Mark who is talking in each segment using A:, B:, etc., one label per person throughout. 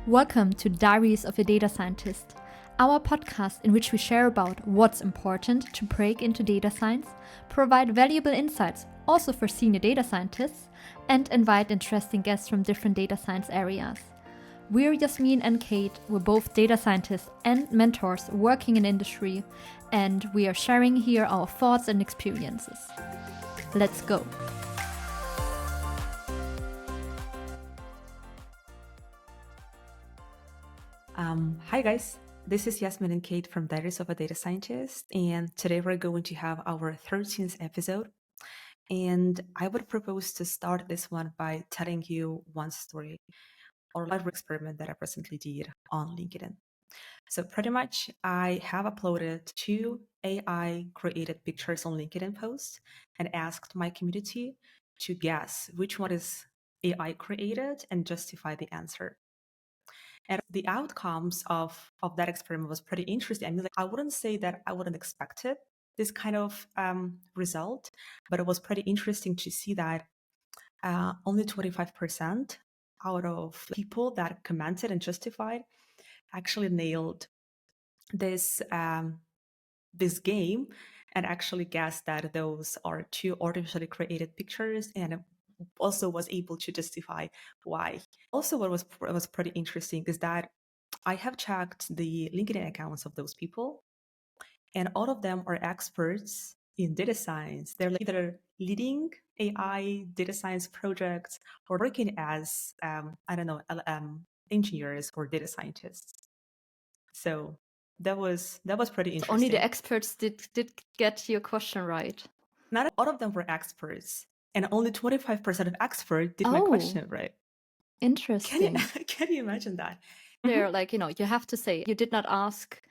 A: Welcome to Diaries of a Data Scientist, our podcast in which we share about what's important to break into data science, provide valuable insights also for senior data scientists, and invite interesting guests from different data science areas. We're Yasmin and Kate, we're both data scientists and mentors working in industry, and we are sharing here our thoughts and experiences. Let's go!
B: Hi guys, this is Yasmin and Kate from Diaries of a Data Scientist, and today we're going to have our 13th episode. And I would propose to start this one by telling you one story or live experiment that I recently did on LinkedIn. So pretty much I have uploaded 2 AI created pictures on LinkedIn posts and asked my community to guess which one is AI created and justify the answer. And the outcomes of that experiment was pretty interesting. I mean, I wouldn't say that I wouldn't expect it, this kind of result, but it was pretty interesting to see that only 25% out of people that commented and justified actually nailed this this game and actually guessed that those are 2 artificially created pictures, and also was able to justify why. Also, what was pretty interesting is that I have checked the LinkedIn accounts of those people, and all of them are experts in data science. They're either leading AI data science projects or working as, engineers or data scientists. So that was pretty interesting.
A: So only the experts did get your question right.
B: Not all of them were experts, and only 25% of experts did my question right.
A: Interesting.
B: Can you imagine that?
A: There, you have to say you did not ask,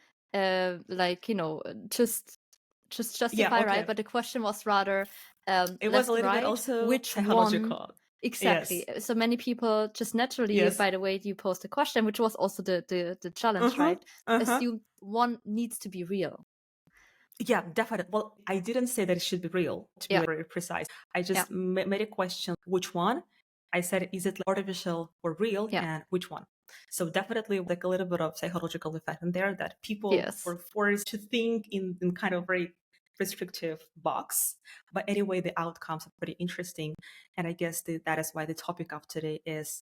A: just justify,
B: okay.
A: right? But the question was rather,
B: It was
A: left,
B: a little
A: right,
B: bit also
A: which
B: psychological.
A: one exactly.
B: Yes.
A: So many people just naturally,
B: Yes.
A: by the way you posed the question, which was also the challenge, right? Assume one needs to be real.
B: Yeah, definitely. Well, I didn't say that it should be real, to be very precise. I just made a question, which one? I said, is it artificial or real, and which one? So definitely like a little bit of psychological effect in there that people were forced to think in kind of very restrictive box. But anyway, the outcomes are pretty interesting. And I guess that is why the topic of today is,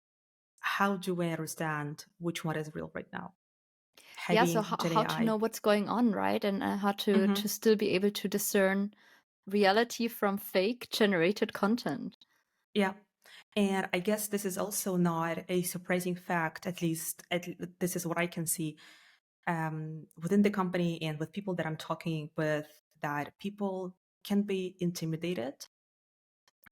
B: how do we understand which one is real right now?
A: So how to know what's going on, right? And how to still be able to discern reality from fake generated content.
B: Yeah. And I guess this is also not a surprising fact, at least this is what I can see within the company and with people that I'm talking with, that people can be intimidated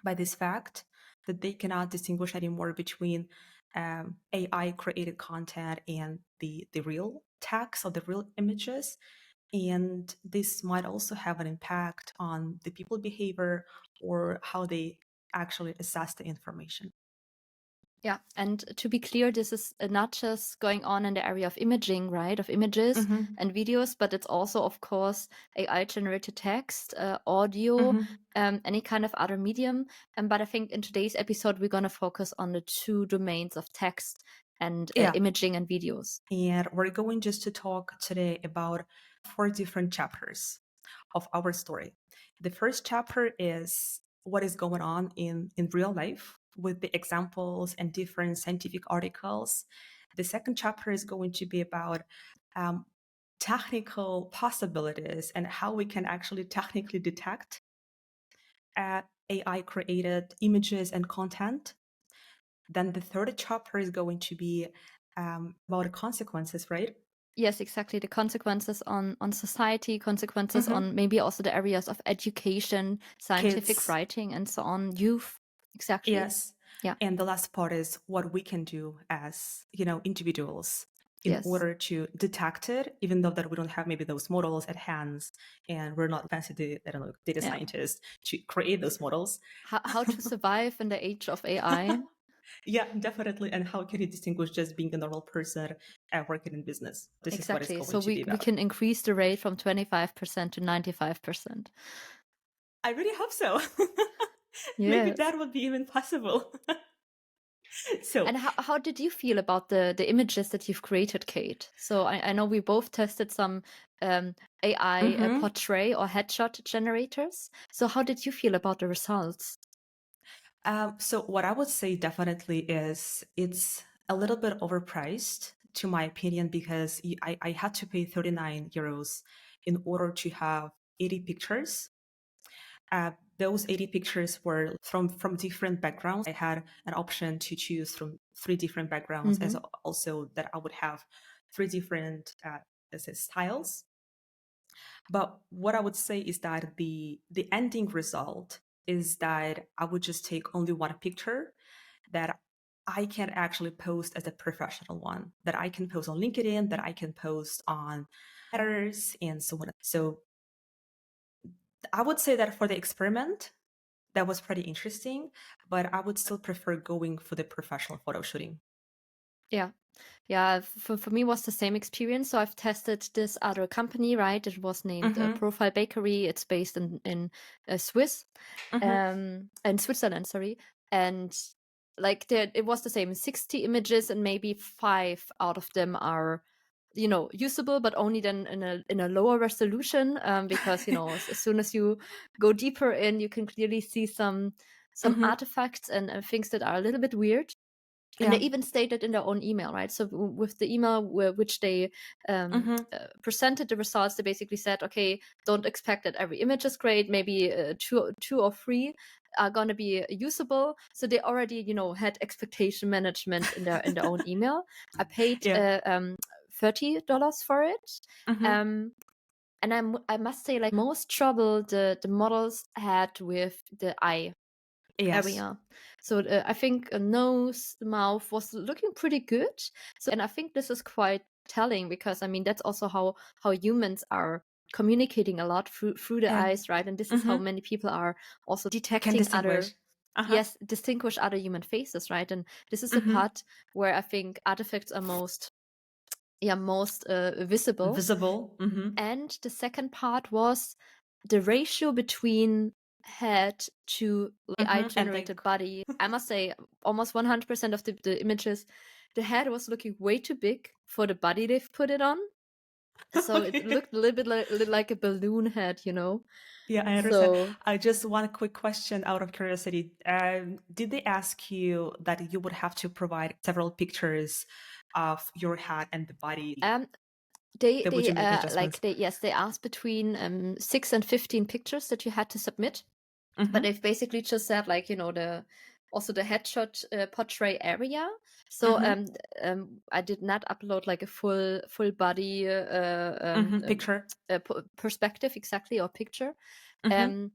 B: by this fact that they cannot distinguish anymore between AI created content and the real text or the real images. And this might also have an impact on the people behavior or how they actually assess the information.
A: Yeah, and to be clear, this is not just going on in the area of imaging, right, of images and videos, but it's also, of course, AI-generated text, audio, any kind of other medium. But I think in today's episode, we're going to focus on the 2 domains of text and imaging and videos.
B: And we're going just to talk today about 4 different chapters of our story. The first chapter is what is going on in real life with the examples and different scientific articles. The second chapter is going to be about technical possibilities and how we can actually technically detect AI created images and content. Then the third chapter is going to be about consequences, right?
A: Yes, exactly. The consequences on society, consequences on maybe also the areas of education, scientific
B: Kids.
A: writing, and so on. Youth, exactly.
B: Yes.
A: Yeah.
B: And the last part is what we can do as, individuals in order to detect it, even though that we don't have maybe those models at hands and we're not fancy, data scientists to create those models.
A: How to survive in the age of AI?
B: Yeah, definitely. And how can you distinguish just being a normal person working in business? This is what it's going
A: So
B: to be about.
A: we can increase the rate from 25% to 95%.
B: I really hope so. Maybe that would be even possible. So,
A: And how did you feel about the images that you've created, Kate? So I know we both tested some AI
B: mhm.
A: portrait or headshot generators. So how did you feel about the results?
B: So what I would say definitely is it's a little bit overpriced, to my opinion, because I had to pay 39 euros in order to have 80 pictures. Those 80 pictures were from different backgrounds. I had an option to choose from three different backgrounds, as
A: Mm-hmm.
B: also that I would have three different styles. But what I would say is that the ending result is that I would just take only one picture that I can actually post as a professional one, that I can post on LinkedIn, that I can post on letters and so on. So I would say that for the experiment, that was pretty interesting, but I would still prefer going for the professional photo shooting.
A: Yeah. Yeah, for me was the same experience. So I've tested this other company, right? It was named
B: Mm-hmm.
A: Profile Bakery. It's based in Swiss,
B: Mm-hmm.
A: in Switzerland, sorry. And like it was the same, 60 images, and maybe 5 out of them are, usable, but only then in a lower resolution, because as soon as you go deeper in, you can clearly see some
B: Mm-hmm.
A: artifacts and things that are a little bit weird. And they
B: Yeah.
A: even stated in their own email, right? So with the email which they
B: Mm-hmm.
A: presented the results, they basically said, okay, don't expect that every image is great. Maybe two or three are going to be usable. So they already, had expectation management in their own email. I paid
B: Yeah.
A: $30 for it.
B: Mm-hmm.
A: Um, and I must say, like, most trouble the models had with the eye
B: Yes.
A: area. So I think a nose, mouth was looking pretty good. So, and I think this is quite telling, because I mean that's also how humans are communicating a lot through the
B: Yeah.
A: eyes, right? And this is how
B: Mm-hmm.
A: many people are also
B: Can
A: detecting
B: distinguish. Uh-huh.
A: distinguish other human faces, right? And this is the
B: Mm-hmm.
A: part where I think artifacts are most visible.
B: Visible. Mm-hmm.
A: And the second part was the ratio between head to AI
B: Mm-hmm. And like,
A: generated body. I must say, almost 100% of the images, the head was looking way too big for the body they've put it on. So it
B: okay.
A: looked a little bit like a balloon head.
B: Yeah, I understand.
A: So
B: I just one quick question out of curiosity. Did they ask you that you would have to provide several pictures of your head and the body?
A: um they
B: That would
A: they
B: you make
A: like
B: adjustments?
A: they asked between 6 and 15 pictures that you had to submit. But
B: Mm-hmm.
A: they've basically just said, like, the headshot portray area. So
B: Mm-hmm.
A: I did not upload like a full body
B: Mm-hmm. Picture.
A: perspective, exactly, or picture.
B: Mm-hmm.
A: um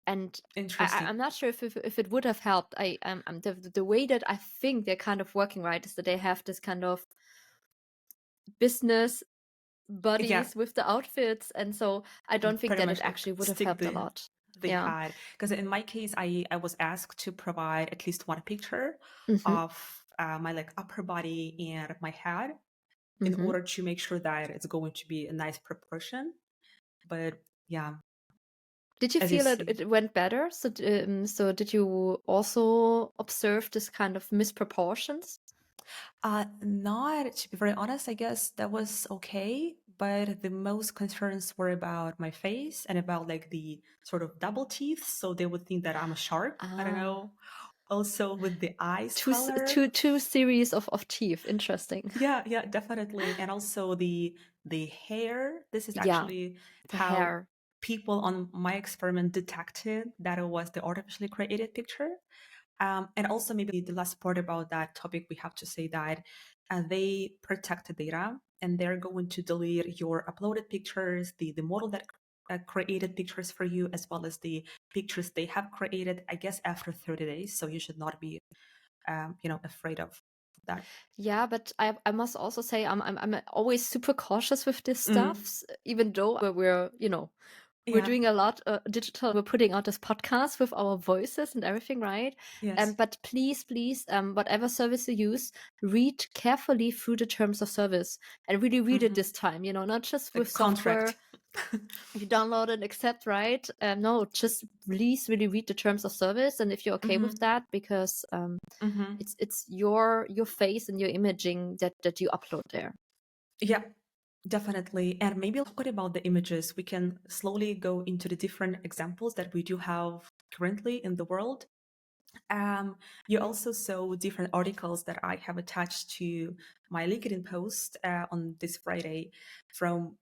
A: and
B: Interesting.
A: I'm not sure if it would have helped. The way that I think they're kind of working, right, is that they have this kind of business
B: Yeah,
A: buddies with the outfits, and so I don't think
B: pretty
A: that it
B: much
A: actually would have
B: stick
A: helped a lot.
B: they
A: Yeah.
B: had. Because in my case, I was asked to provide at least one picture
A: Hmm.
B: of my like upper body and my head in
A: Hmm.
B: order to make sure that it's going to be a nice proportion. But yeah,
A: Did you
B: as you
A: feel that
B: see,
A: it went better? So did you also observe this kind of misproportions?
B: not to be very honest, I guess that was okay. But the most concerns were about my face and about like the sort of double teeth. So they would think that I'm a shark. I don't
A: Ah,
B: know. Also with the eyes
A: two s-
B: color.
A: two two series of teeth. Interesting.
B: Yeah, yeah, definitely. And also the hair. This is
A: Yeah,
B: actually
A: the
B: how
A: hair.
B: people on my experiment detected that it was the artificially created picture. And also maybe the last part about that topic, we have to say that they protect the data and they're going to delete your uploaded pictures, the model that created pictures for you, as well as the pictures they have created, I guess, after 30 days. So you should not be, afraid of that.
A: Yeah, but I must also say I'm always super cautious with this stuff,
B: Mm,
A: even though we're
B: yeah,
A: doing a lot digital. We're putting out this podcast with our voices and everything, right?
B: yes.
A: But please, whatever service you use, read carefully through the terms of service and really read it
B: Hmm.
A: this time. Not just
B: The
A: with software.
B: contract.
A: you download and accept, right? No, just please really read the terms of service, and if you're okay with
B: Mm-hmm.
A: that, because
B: Mm-hmm.
A: it's your face and your imaging that you upload there.
B: Yeah, definitely. And maybe talking about the images, we can slowly go into the different examples that we do have currently in the world. You also saw different articles that I have attached to my LinkedIn post on this Friday from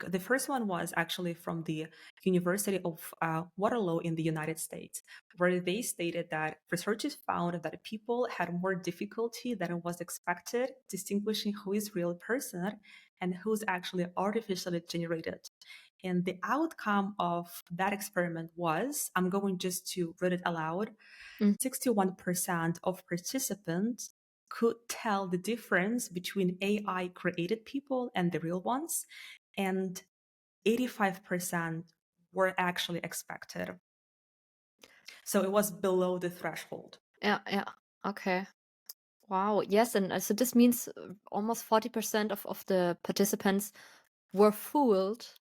B: the first one was actually from the University of Waterloo in the United States, where they stated that researchers found that people had more difficulty than was expected distinguishing who is real person and who's actually artificially generated. And the outcome of that experiment was, I'm going just to read it aloud,
A: Mm.
B: 61% of participants could tell the difference between AI created people and the real ones, and 85% were actually expected. So it was below the threshold.
A: Yeah, okay. Wow, yes, and so this means almost 40% of the participants were fooled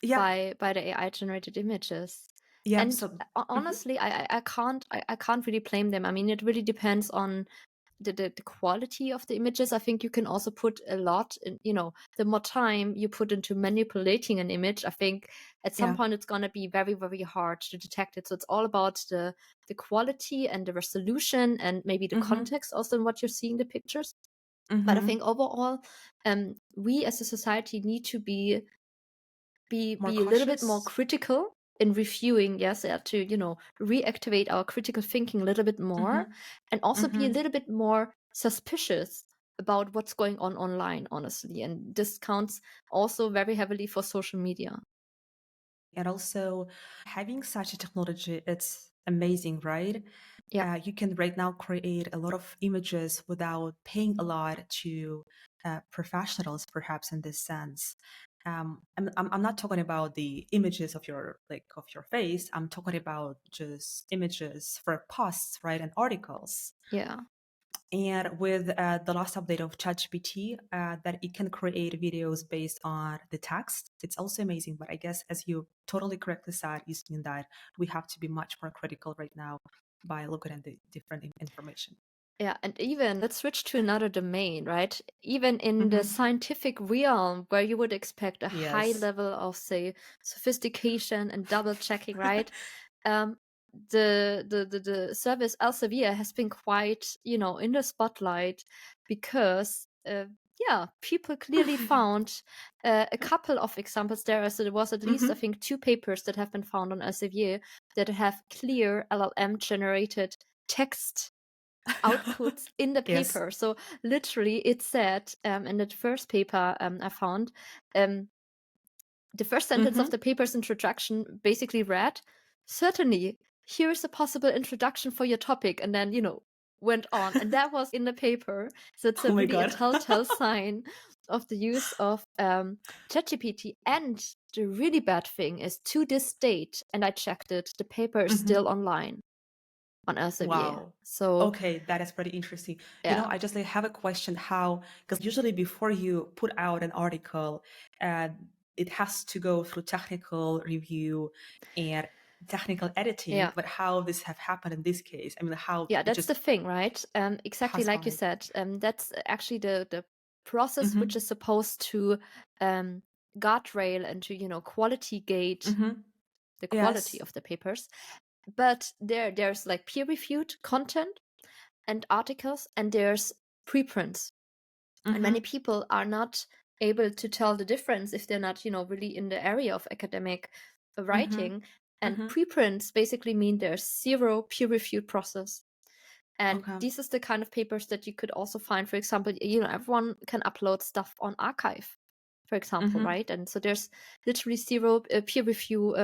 B: Yeah.
A: by the AI generated images.
B: Yeah.
A: And
B: So mhm.
A: honestly, I can't really blame them. I mean, it really depends on the quality of the images. I think you can also put a lot in, the more time you put into manipulating an image, I think at some
B: Yeah.
A: point it's gonna be very, very hard to detect it. So it's all about the quality and the resolution and maybe the
B: Mm-hmm.
A: context also in what you're seeing the pictures. But I
B: Mm-hmm.
A: think overall, we as a society need to be
B: More
A: a little bit more
B: cautious.
A: critical in reviewing, yes, to reactivate our critical thinking a little bit more,
B: Mm-hmm.
A: and also be a
B: Mm-hmm.
A: little bit more suspicious about what's going on online, honestly. And this counts also very heavily for social media.
B: And also having such a technology, it's amazing, right?
A: Yeah,
B: You can right now create a lot of images without paying a lot to professionals, perhaps in this sense. I'm not talking about the images of your of your face. I'm talking about just images for posts, right, and articles.
A: yeah.
B: And with the last update of ChatGPT, that it can create videos based on the text. It's also amazing. But I guess, as you totally correctly said, is in that we have to be much more critical right now by looking at the different information.
A: Yeah, and even let's switch to another domain, right? Even in the
B: Mm-hmm.
A: scientific realm, where you would expect a high
B: Yes.
A: level of, say, sophistication and double checking, right? Um, the service Elsevier has been quite, in the spotlight because, yeah, people clearly found a couple of examples there. So there was at least, I
B: Mm-hmm.
A: think, 2 papers that have been found on Elsevier that have clear LLM generated text outputs in the
B: Yes.
A: paper. So literally, it said in the first paper I found, the first sentence of
B: Mm-hmm.
A: the paper's introduction basically read, "Certainly, here is a possible introduction for your topic," and then went on, and that was in the paper. So it's
B: Oh
A: a
B: my
A: really a
B: God.
A: telltale sign of the use of ChatGPT. And the really bad thing is, to this date, and I checked it, the paper is
B: Mm-hmm.
A: still online on Elsevier.
B: Wow.
A: So
B: Okay, that is pretty interesting.
A: yeah,
B: I just have a question how, because usually before you put out an article, uh, it has to go through technical review and technical editing,
A: yeah.
B: but how this have happened in this case? I mean, how
A: Yeah,
B: it
A: that's the
B: just
A: thing, right? Exactly
B: passed
A: like you
B: by.
A: said. That's actually the process which
B: Mm-hmm.
A: is supposed to guardrail and to quality gate
B: Mm-hmm.
A: the quality
B: Yes.
A: of the papers. But there's like peer reviewed content and articles, and there's preprints, and many
B: Mm-hmm.
A: people are not able to tell the difference if they're not really in the area of academic
B: Mm-hmm.
A: writing. And
B: Mm-hmm.
A: preprints basically mean there's zero peer reviewed process. And
B: Okay.
A: this is the kind of papers that you could also find, for example, everyone can upload stuff on archive, for example,
B: Mm-hmm.
A: right? And so there's literally zero peer review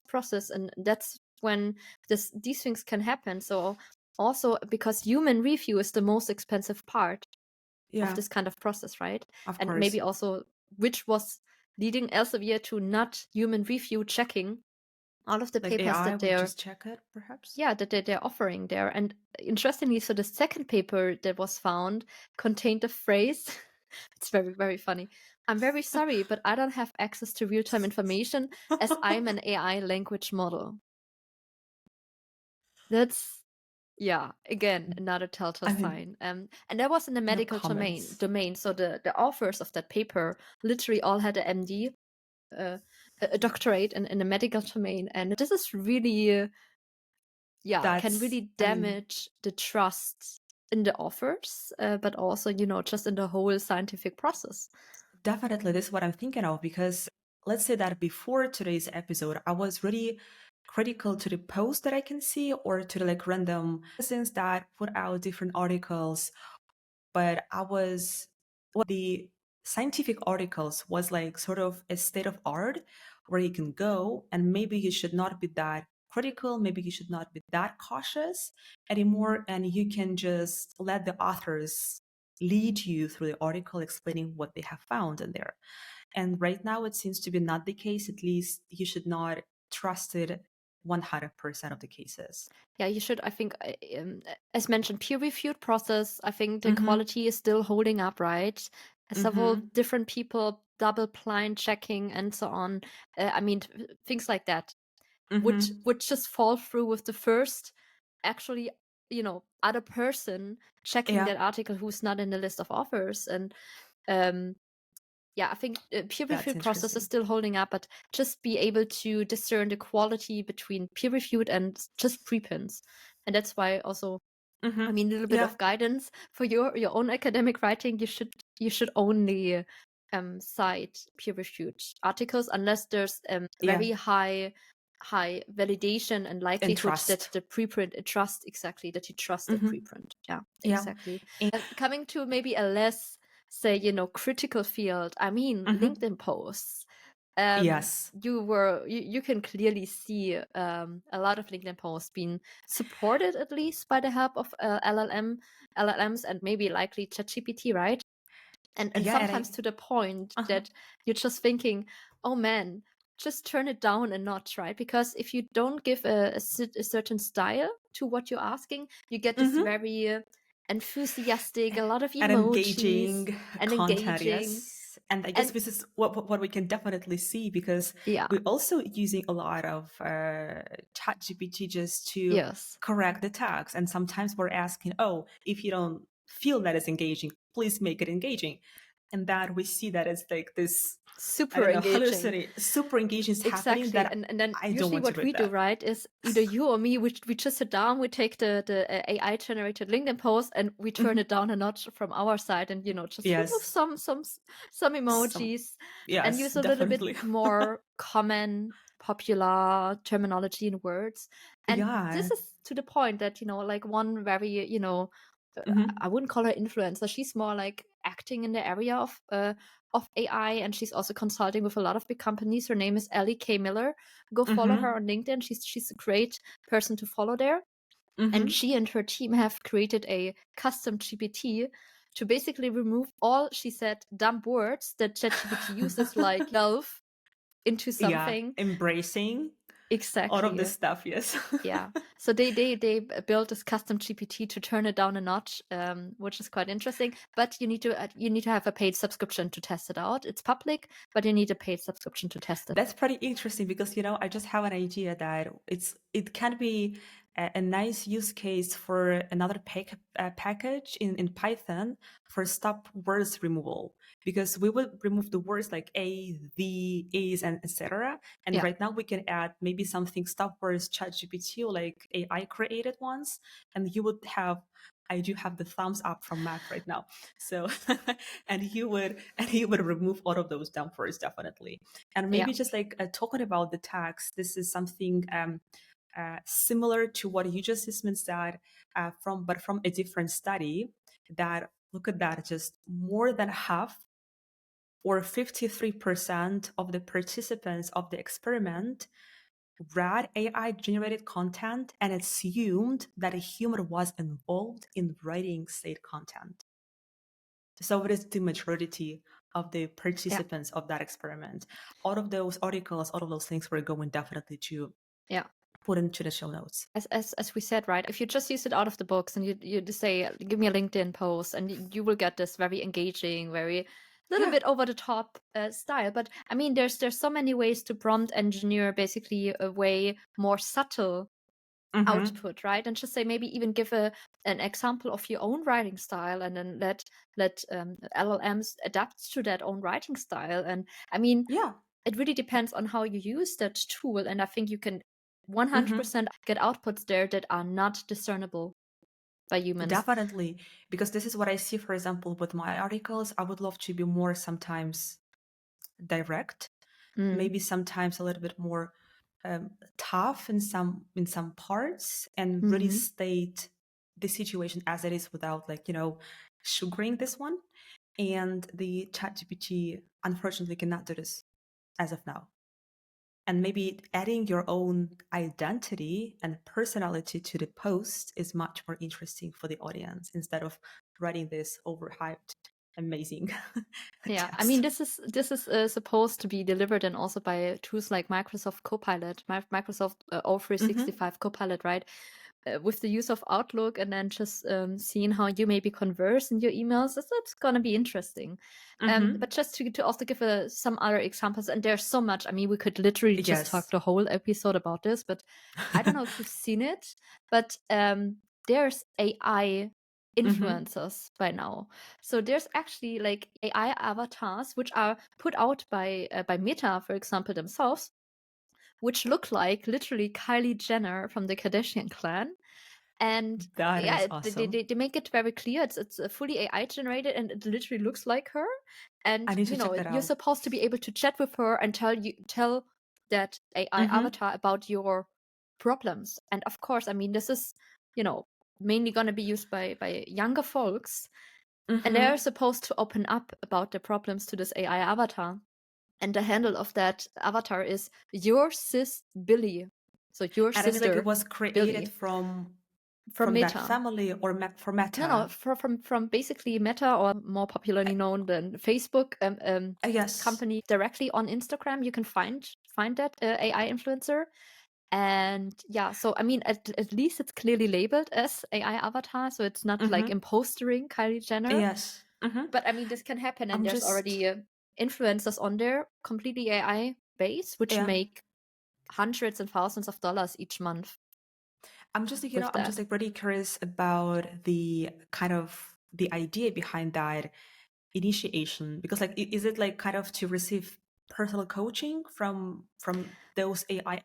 A: process, and that's when these things can happen. So also, because human review is the most expensive part of
B: Yeah,
A: this kind of process, right?
B: of
A: And
B: course.
A: maybe also which was leading Elsevier to not human review checking all of the
B: Like
A: papers
B: AI
A: that
B: would
A: they're
B: just check it, perhaps.
A: yeah that they're offering there. And interestingly, so the second paper that was found contained a phrase it's very, very funny, I'm very sorry, but I don't have access to real-time information as I'm an AI language model. That's, yeah, again, another telltale
B: I mean,
A: sign. And that was in the
B: no
A: medical
B: comments.
A: domain. So the authors of that paper literally all had a MD, a doctorate in the medical domain. And this is really, can really damage the trust in the authors, but also, just in the whole scientific process.
B: Definitely, this is what I'm thinking of, because let's say that before today's episode, I was really critical to the posts that I can see, or to the like random citizens that put out different articles. But the scientific articles was like sort of a state of art where you can go, and maybe you should not be that critical, maybe you should not be that cautious anymore, and you can just let the authors lead you through the article explaining what they have found in there. And right now it seems to be not the case. At least you should not trust it 100% of the cases.
A: Yeah, you should. I think, as mentioned, peer-reviewed process. I think the
B: Mm-hmm.
A: quality is still holding up, right? Several
B: Mm-hmm.
A: different people double blind checking and so on. I mean, things like that
B: Mm-hmm.
A: would just fall through with the first, actually, other person checking
B: Yeah,
A: that article who's not in the list of authors. And um, yeah, I think peer
B: that's
A: reviewed process is
B: interesting.
A: still holding up, but just be able to discern the quality between peer reviewed and just preprints. And that's why also,
B: Mm-hmm.
A: I mean, a little bit
B: Yeah.
A: of guidance for your own academic writing. You should only cite peer reviewed articles unless there's
B: Yeah.
A: very high validation and
B: And
A: likelihood that
B: trust.
A: the preprint trust, exactly, that you trust the
B: Mm-hmm.
A: preprint. Yeah,
B: Yeah.
A: exactly. Coming to maybe a less, say, critical field, I mean,
B: Mm-hmm.
A: LinkedIn posts.
B: Yes.
A: You can clearly see a lot of LinkedIn posts being supported, at least by the help of LLMs, and maybe likely ChatGPT, right? And
B: Yeah.
A: sometimes to the point
B: Uh-huh.
A: that you're just thinking, oh man, just turn it down a notch, right? Because if you don't give a certain style to what you're asking, you get this
B: Mm-hmm.
A: very enthusiastic, a lot of
B: And
A: emojis,
B: engaging
A: and
B: content,
A: engaging.
B: yes. And I guess
A: And
B: this is what we can definitely see, because
A: yeah,
B: we're also using a lot of ChatGPT just to
A: yes,
B: correct the text. And sometimes we're asking, oh, if you don't feel that it's engaging, please make it engaging. And that we see that it's like this, I
A: super
B: don't know,
A: engaging.
B: super engaging is happening
A: Exactly.
B: that
A: And then
B: I don't
A: usually
B: want to
A: what
B: read
A: we do,
B: that.
A: right, is either you or me, we just sit down, we take the AI generated LinkedIn post and we turn it down a notch from our side, and just remove
B: Yes.
A: some
B: Some,
A: emojis and
B: yes,
A: use a little bit
B: definitely.
A: more common popular terminology and words. And
B: Yeah.
A: this is to the point that, like one very,
B: Hmm.
A: I wouldn't call her influencer. She's more like acting in the area of AI, and she's also consulting with a lot of big companies. Her name is Ellie K. Miller. Go follow her
B: Hmm.
A: on LinkedIn. She's a great person to follow there. And
B: Hmm.
A: she and her team have created a custom GPT to basically remove all, she said, dumb words that ChatGPT uses, like love, into
B: Yeah,
A: something.
B: embracing all of
A: Exactly.
B: this stuff, yes.
A: Yeah. So they built this custom GPT to turn it down a notch, which is quite interesting. But you need to have a paid subscription to test it out. It's public, but you need a paid subscription to test it.
B: That's pretty interesting, because I just have an idea that it can be a nice use case for another package in Python for stop words removal, because we will remove the words like a, the, is, and etc. And
A: Yeah.
B: right now we can add maybe something stop words ChatGPT, or like AI created ones, and you would have, I do have the thumbs up from Mac right now. So and he would remove all of those dumb words, definitely. And
A: Yeah.
B: maybe just like talking about the tax, this is something similar to what you just said, from a different study. That, look at that, just more than half, or 53% of the participants of the experiment read AI generated content and assumed that a human was involved in writing said content. So it is the majority of the participants of that experiment. All of those articles, all of those links we're going definitely to
A: Yeah.
B: put into the show notes.
A: As we said, right? If you just use it out of the box and you just say, give me a LinkedIn post, and you will get this very engaging, very little
B: Yeah.
A: bit over the top style. But I mean, there's so many ways to prompt engineer basically a way more subtle
B: Mm-hmm.
A: output, right? And just say maybe even give an example of your own writing style, and then let LLMs adapt to that own writing style. And I mean,
B: Yeah.
A: it really depends on how you use that tool, and I think you can
B: Mm-hmm.
A: 100% get outputs there that are not discernible by humans.
B: Definitely. Because this is what I see, for example, with my articles. I would love to be more sometimes direct,
A: Mm.
B: maybe sometimes a little bit more tough in some parts, and really
A: Hmm.
B: state the situation as it is without, like, sugaring this one. And the ChatGPT unfortunately cannot do this as of now. And maybe adding your own identity and personality to the post is much more interesting for the audience instead of writing this overhyped, amazing
A: Yeah, I mean,
B: text.
A: this is supposed to be delivered and also by tools like Microsoft Copilot, Microsoft
B: Mm-hmm.
A: 365 Copilot, right? With the use of Outlook, and then just seeing how you maybe converse in your emails, that's going to be interesting.
B: Mm-hmm.
A: But just to also give some other examples, and there's so much. I mean, we could literally just talk
B: Yes.
A: the whole episode about this, but I don't know if you've seen it, but there's AI
B: Mm-hmm.
A: influencers by now. So there's actually like AI avatars which are put out by Meta, for example, themselves, which look like literally Kylie Jenner from the Kardashian clan. And
B: That
A: yeah,
B: is awesome.
A: they make it very clear it's fully AI generated, and it literally looks like her.
B: I
A: And
B: need to check that
A: you're
B: out.
A: supposed to be able to chat with her and tell that AI
B: Mm-hmm.
A: avatar about your problems. And of course, I mean, this is you know mainly going to be used by younger folks, and they're
B: Mm-hmm.
A: supposed to open up about their problems to this AI avatar. And the handle of that avatar is your sis Billy. So your
B: And I mean, like, it
A: sister
B: was created
A: Billy from
B: from that
A: Meta.
B: family, or for
A: No,
B: Meta.
A: from basically Meta, or more popularly known than Facebook,
B: Yes.
A: company directly on Instagram. You can find that AI influencer. And yeah, so I mean, at least it's clearly labeled as AI avatar, so it's not like
B: Mm-hmm.
A: impostering Kylie Jenner.
B: Yes. Mm-hmm.
A: But I mean, this can happen, and
B: I'm
A: there's
B: just,
A: already influencers on there, completely AI based, which
B: yeah.
A: make hundreds and thousands of dollars each month
B: I'm just,
A: with
B: I'm just
A: that.
B: like really curious about the kind of the idea behind that initiation, because, like, is it like kind of to receive personal coaching from those AI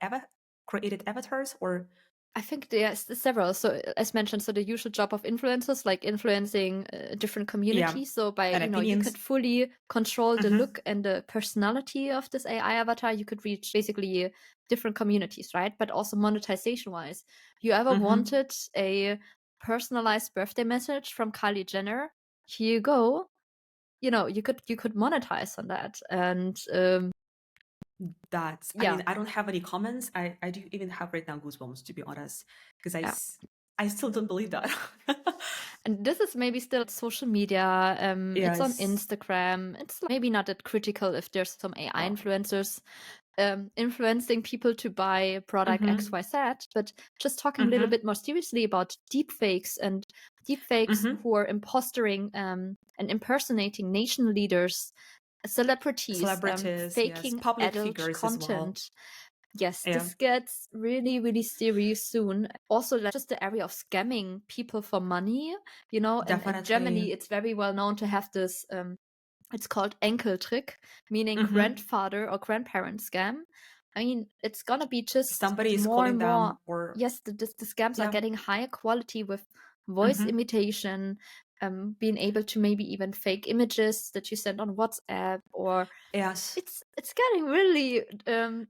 B: created avatars, or
A: I think there's several. So as mentioned, so the usual job of influencers, like influencing different
B: yeah,
A: communities. So by
B: and
A: you could
B: opinions?
A: fully control the
B: Mm-hmm.
A: look and the personality of this AI avatar. You could reach basically different communities, right? But also monetization wise, you ever
B: Mm-hmm.
A: wanted a personalized birthday message from Kylie Jenner? Here you go. You could monetize on that, and
B: That's, I
A: yeah,
B: mean, I don't have any comments. I do even have right now goosebumps, to be honest, because
A: yeah.
B: I still don't believe that.
A: And this is maybe still social media. It's on
B: Yes.
A: Instagram. It's maybe not that critical if there's some AI
B: Oh.
A: influencers influencing people to buy product
B: Mm-hmm.
A: XYZ. But just talking a little
B: Mm-hmm.
A: bit more seriously about deepfakes, and deepfakes
B: Mm-hmm.
A: who are impostering and impersonating nation leaders, celebrities,
B: Celebrities, yes,
A: faking
B: public
A: adult
B: figures as well.
A: content. Yes,
B: Yeah,
A: this gets really, really serious soon. Also, like, just the area of scamming people for money, and in
B: definitely.
A: Germany, it's very well known to have this, it's called Enkeltrick, meaning
B: Mm-hmm.
A: grandfather or grandparent scam. I mean, it's gonna be just
B: Somebody is
A: more
B: calling
A: and more.
B: them, or
A: Yes, the scams are
B: yeah.
A: getting higher quality with voice
B: Mm-hmm.
A: imitation, being able to maybe even fake images that you send on WhatsApp, or
B: Yes.
A: it's getting really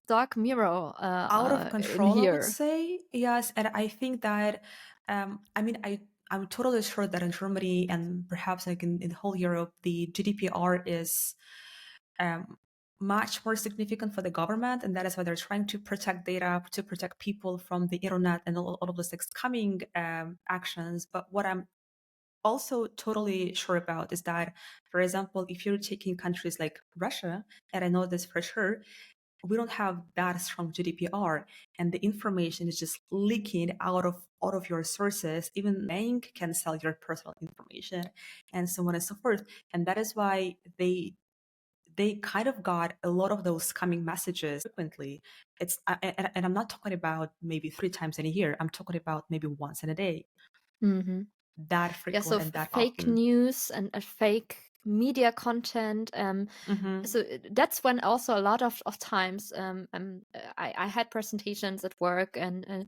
A: dark mirror
B: Out of
A: in
B: control, I would
A: here.
B: say. Yes, and I think that, I mean, I'm totally sure that in Germany, and perhaps like in whole Europe, the GDPR is um, much more significant for the government, and that is why they're trying to protect data, to protect people from the internet and all of those like coming actions. But what I'm also totally sure about is that, for example, if you're taking countries like Russia, and I know this for sure, we don't have that strong GDPR, and the information is just leaking out of your sources. Even bank can sell your personal information, and so on and so forth. And that is why they kind of got a lot of those scamming messages frequently. And I'm not talking about maybe 3 times in a year. I'm talking about maybe once in a day.
A: Mm-hmm.
B: That
A: Yeah, so
B: frequent and that
A: fake
B: often.
A: news and fake media content. So that's when also a lot of times I had presentations at work, and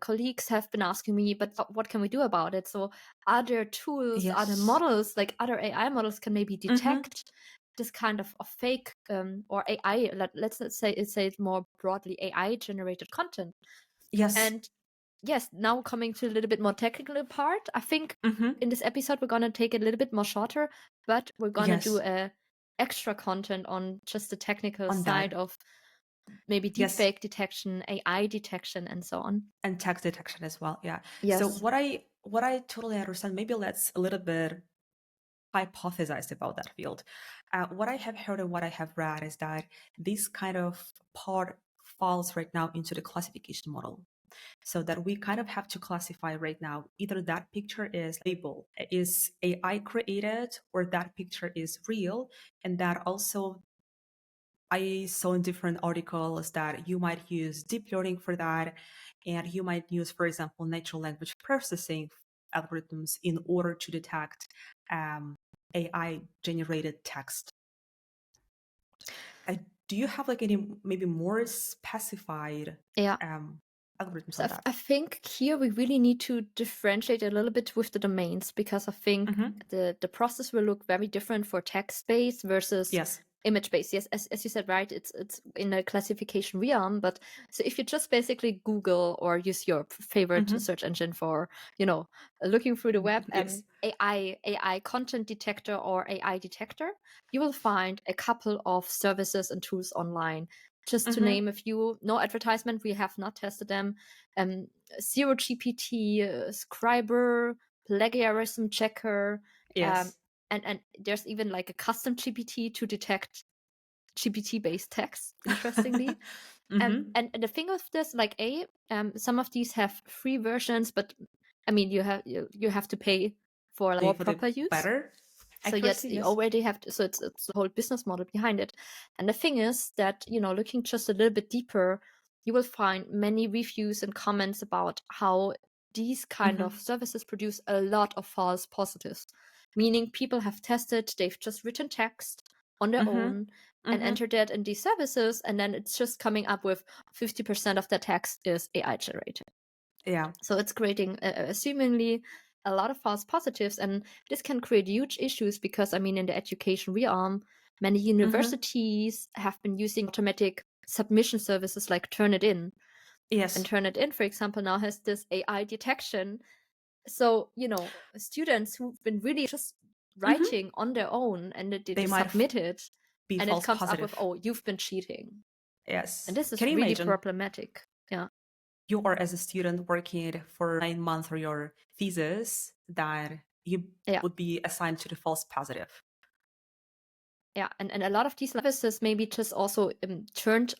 A: colleagues have been asking me, but what can we do about it? So other tools, other
B: Yes.
A: models, like other AI models, can maybe detect this kind of fake or AI. Let's say it more broadly, AI generated content.
B: Yes.
A: And yes, now coming to a little bit more technical part, I think in this episode we're gonna take it a little bit more shorter, but we're gonna do
B: Yes.
A: extra content on just the technical
B: On
A: side
B: that.
A: of maybe
B: Yes.
A: deepfake detection, AI detection, and so on.
B: And text detection as well. Yeah. So
A: Yes.
B: what I totally understand, maybe let's a little bit hypothesize about that field. What I have heard and what I have read is that this kind of part falls right now into the classification model. So that we kind of have to classify right now either that picture is labeled is AI created or that picture is real, and that also I saw in different articles that you might use deep learning for that, and you might use, for example, natural language processing algorithms in order to detect AI generated text. Do you have like any maybe more specified
A: Yeah.
B: algorithms
A: So
B: on that?
A: I think here we really need to differentiate a little bit with the domains, because I think the process will look very different for text-based versus
B: Yes.
A: image-based. Yes, as you said, right, it's in a classification realm. But so if you just basically Google or use your favorite search engine for, looking through the web,
B: Yes.
A: AI content detector or AI detector, you will find a couple of services and tools online. Just to name a few, no advertisement, we have not tested them. Zero GPT, Scriber, plagiarism checker,
B: Yes.
A: and there's even like a custom GPT to detect GPT-based text, interestingly. And the thing with this, like some of these have free versions, but I mean you have to pay for like more
B: For the
A: proper use.
B: better
A: So yes,
B: accuracy,
A: you
B: yes.
A: already have to, so it's the whole business model behind it. And the thing is that, looking just a little bit deeper, you will find many reviews and comments about how these kind of services produce a lot of false positives, meaning people have tested, they've just written text on their own and entered it in these services, and then it's just coming up with 50% of the text is AI generated.
B: Yeah.
A: So it's creating seemingly a lot of false positives, and this can create huge issues because, I mean, in the education realm, many universities have been using automatic submission services like Turnitin.
B: Yes.
A: And Turnitin, for example, now has this AI detection. So, students who've been really just writing on their own and they
B: might
A: submit it,
B: be
A: and it
B: false
A: comes up
B: positive.
A: with, oh, you've been cheating.
B: Yes.
A: And this is
B: Can you
A: really
B: imagine?
A: problematic. Yeah.
B: You are as a student working for 9 months for your thesis that you would be assigned to the false positive.
A: Yeah, and a lot of these services maybe just also turned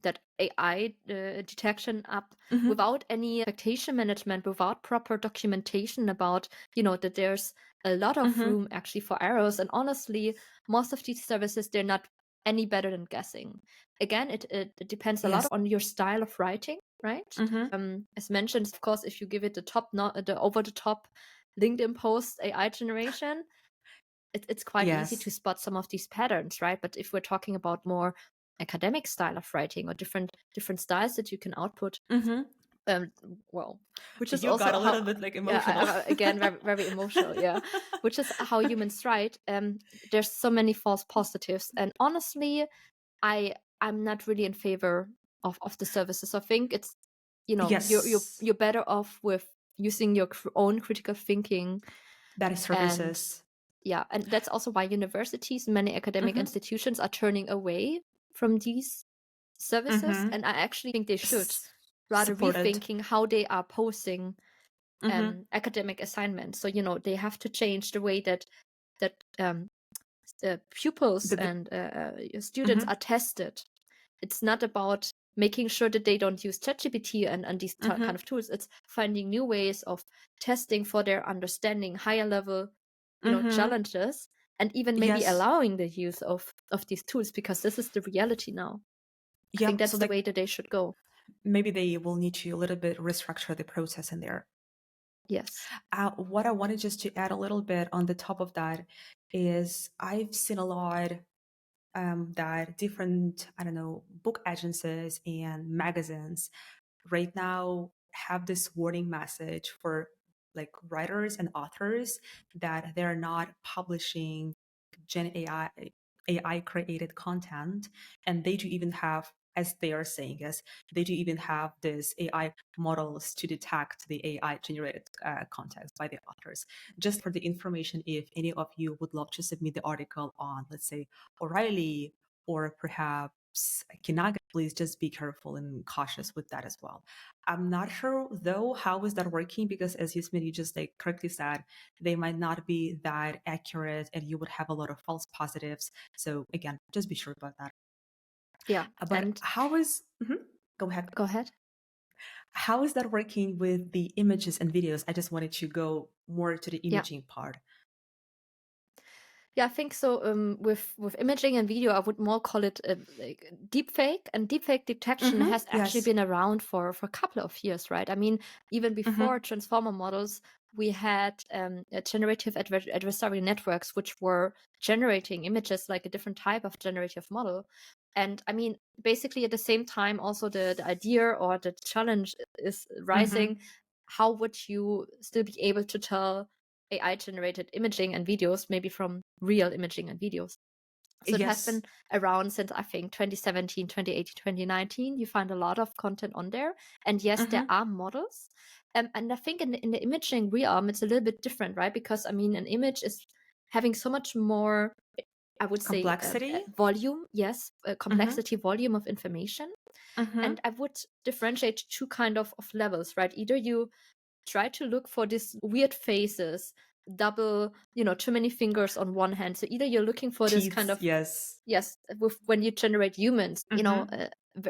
A: that AI detection up without any expectation management, without proper documentation about, that there's a lot of room actually for errors. And honestly, most of these services, they're not any better than guessing. Again, it depends a lot on your style of writing, right? As mentioned, of course, if you give it the over the top LinkedIn post AI generation, it's quite easy to spot some of these patterns, right? But if we're talking about more academic style of writing or different styles that you can output, well, which is
B: you
A: also
B: got a little bit like emotional.
A: Yeah, again, very, very emotional. Yeah, which is how humans write. There's so many false positives, and honestly, I'm not really in favor of the services. I think it's you're better off with using your own critical thinking.
B: That is services.
A: Yeah, and that's also why universities, many academic institutions are turning away from these services. And I actually think they should rather rethinking how they are posting academic assignments. So, they have to change the way that pupils and students are tested. it's not about making sure that they don't use ChatGPT and these kind of tools. It's finding new ways of testing for their understanding, higher level, challenges, and even maybe
B: Yes.
A: allowing the use of these tools, because this is the reality now. I think that's
B: So
A: the way that they should go.
B: maybe they will need to a little bit restructure the process in there.
A: Yes.
B: What I wanted just to add a little bit on the top of that is I've seen a lot that different, I don't know, book agencies and magazines right now have this warning message for like writers and authors that they're not publishing Gen AI created content, and they do even have, as they are saying, yes, they do even have this AI models to detect the AI generated content by the authors. Just for the information, if any of you would love to submit the article on, let's say, O'Reilly or perhaps Kinaga, please just be careful and cautious with that as well. I'm not sure though how is that working, because as Yasmin, you just like correctly said, they might not be that accurate and you would have a lot of false positives. So again, just be sure about that.
A: Yeah.
B: But
A: And
B: how is go ahead.
A: go ahead.
B: How is that working with the images and videos? I just wanted to go more to the imaging part.
A: Yeah, I think so. With imaging and video, I would more call it like deepfake. And deepfake detection has actually
B: Yes.
A: been around for a couple of years, right? I mean, even before transformer models, we had generative adversarial networks, which were generating images like a different type of generative model. And I mean, basically at the same time, also the idea or the challenge is rising. How would you still be able to tell AI generated imaging and videos, maybe from real imaging and videos? So it has
B: Yes.
A: been around since I think 2017, 2018, 2019. You find a lot of content on there. And yes, there are models. And I think in the imaging realm, it's a little bit different, right? Because I mean, an image is having so much more, I would say,
B: Complexity.
A: volume, yes, complexity, volume of information. And I would differentiate two kind of levels, right? Either you try to look for these weird faces, double, too many fingers on one hand. So either you're looking for this kind of,
B: Yes.
A: yes, with when you generate humans,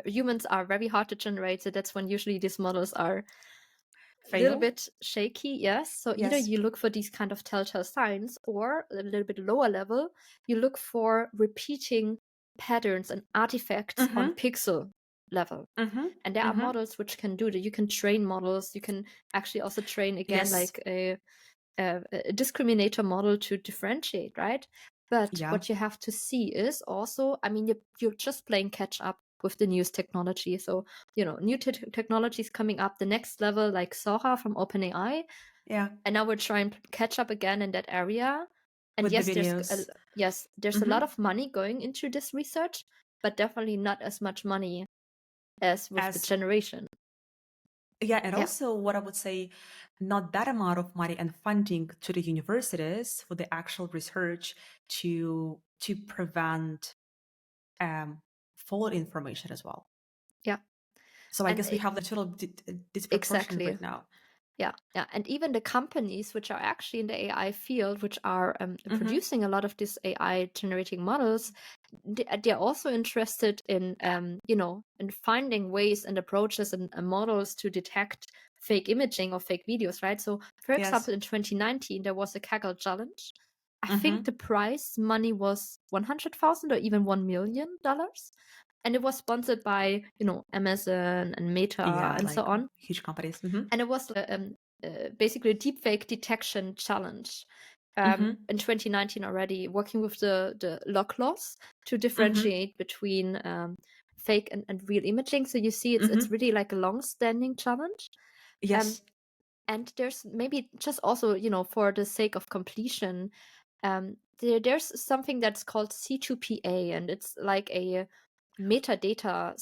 A: humans are very hard to generate. So that's when usually these models are a little bit shaky. Yes. So either
B: Yes.
A: you look for these kind of telltale signs, or a little bit lower level, you look for repeating patterns and artifacts on pixel level. And there are models which can do that. You can train models. You can actually also train again like a discriminator model to differentiate, right? But what you have to see is also, I mean, you're just playing catch up with the newest technology. So, new technologies coming up, the next level, like Sora from OpenAI.
B: Yeah.
A: And now we're trying to catch up again in that area. And
B: With
A: yes,
B: the videos.
A: there's a lot of money going into this research, but definitely not as much money as with the generation.
B: Yeah, and also what I would say, not that amount of money and funding to the universities for the actual research to prevent false information as well.
A: Yeah.
B: So I guess we have the total disproportion right now.
A: Yeah. And even the companies which are actually in the AI field, which are producing a lot of these AI generating models, they're also interested in, in finding ways and approaches and models to detect fake imaging or fake videos, right? So, for example, in 2019, there was a Kaggle challenge. I think the prize money was $100,000 or even $1 million. And it was sponsored by, Amazon and Meta and so on.
B: Huge companies.
A: And it was basically a deepfake detection challenge. In 2019 already, working with the log laws to differentiate between fake and real imaging. So you see, it's really like a long-standing challenge.
B: Yes.
A: And there's maybe just also, for the sake of completion, there's something that's called C2PA, and it's like a metadata,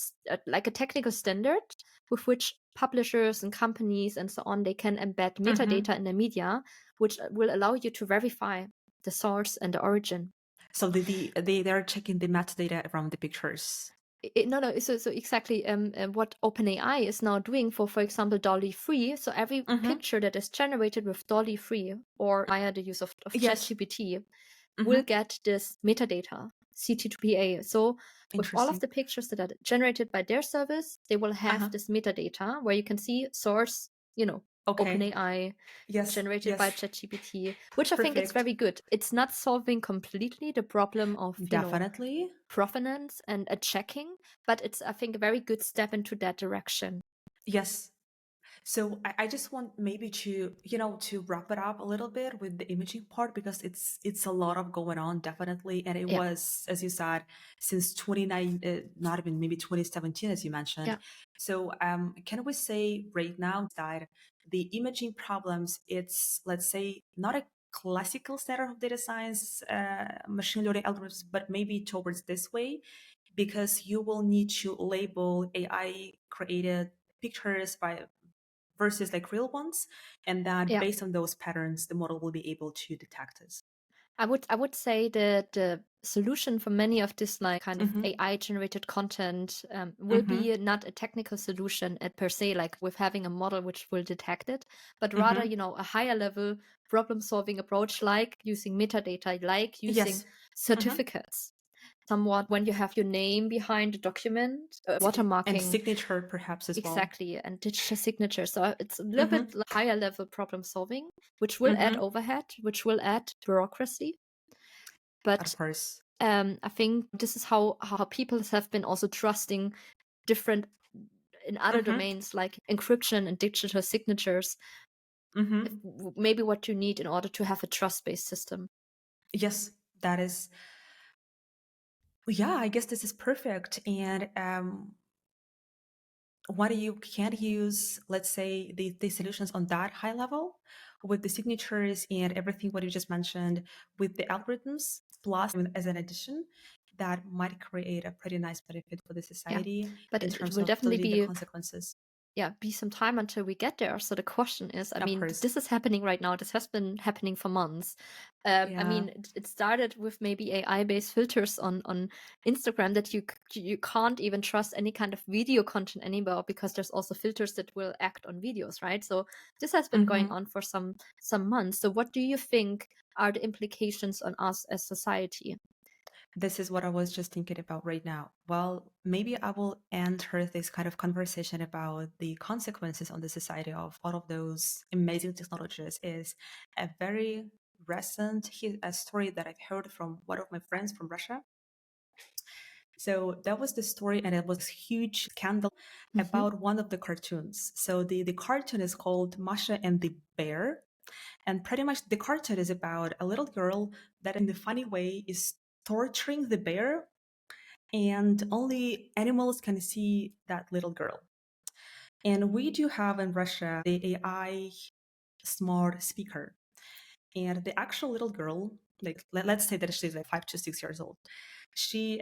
A: like a technical standard with which publishers and companies and so on, they can embed metadata in the media, which will allow you to verify the source and the origin.
B: So they're checking the metadata from the pictures.
A: No. So exactly what OpenAI is now doing for example, DALL-E free. So every picture that is generated with DALL-E free or via the use of ChatGPT will get this metadata. C2PA. So with all of
B: Interesting.
A: the pictures that are generated by their service, they will have
B: Uh-huh.
A: this metadata where you can see source,
B: Okay.
A: OpenAI,
B: Yes,
A: generated by
B: yes.
A: ChatGPT, which I think it's
B: Perfect.
A: very good. It's not solving completely the problem of,
B: Definitely.
A: provenance and a checking, but it's, I think, a very good step into that direction.
B: Yes. So I just want maybe to wrap it up a little bit with the imaging part because it's a lot of going on, definitely. And it
A: Yeah.
B: was, as you said, since 29, not even maybe 2017, as you mentioned.
A: Yeah.
B: So can we say right now that the imaging problems, it's, let's say, not a classical standard of data science, machine learning algorithms, but maybe towards this way, because you will need to label AI created pictures by versus like real ones, and that
A: Yeah.
B: based on those patterns the model will be able to detect this.
A: I would say that the solution for many of this like kind of
B: Mm-hmm.
A: AI generated content will
B: Mm-hmm.
A: be not a technical solution at per se, like with having a model which will detect it, but rather,
B: Mm-hmm.
A: a higher level problem solving approach, like using metadata, like using
B: Yes. Mm-hmm.
A: certificates. Somewhat when you have your name behind the document,
B: And
A: watermarking.
B: signature perhaps as well.
A: Exactly, and digital signature. So it's a little
B: Mm-hmm.
A: bit higher level problem solving, which will add
B: Mm-hmm.
A: overhead, which will add bureaucracy.
B: Of
A: But
B: course.
A: I think this is how people have been also trusting different in other
B: Mm-hmm.
A: domains like encryption and digital signatures.
B: Mm-hmm.
A: Maybe what you need in order to have a trust-based system.
B: Yes, that is, yeah, I guess this is perfect. And what you can't use, let's say, the solutions on that high level with the signatures and everything what you just mentioned with the algorithms, plus as an addition, that might create a pretty nice benefit for the
A: Yeah,
B: society
A: but
B: in
A: it
B: terms
A: will
B: of
A: definitely
B: deleting the
A: be
B: consequences.
A: be some time until we get there. So the question is, I
B: Of
A: mean,
B: course.
A: this is happening right now. This has been happening for months. I
B: Yeah.
A: mean, it started with maybe AI-based filters on Instagram that you can't even trust any kind of video content anymore because there's also filters that will act on videos, right? So this has been going
B: Hmm.
A: on for some months. So what do you think are the implications on us as society?
B: This is what I was just thinking about right now. Well, maybe I will enter this kind of conversation about the consequences on the society of all of those amazing technologies is a very recent a story that I've heard from one of my friends from Russia. So that was the story, and it was a huge scandal
A: Hmm.
B: about one of the cartoons. So the cartoon is called Masha and the Bear. And pretty much the cartoon is about a little girl that, in the funny way, is torturing the bear, and only animals can see that little girl. And we do have in Russia the AI smart speaker. And the actual little girl, like let's say that she's like 5 to 6 years old, she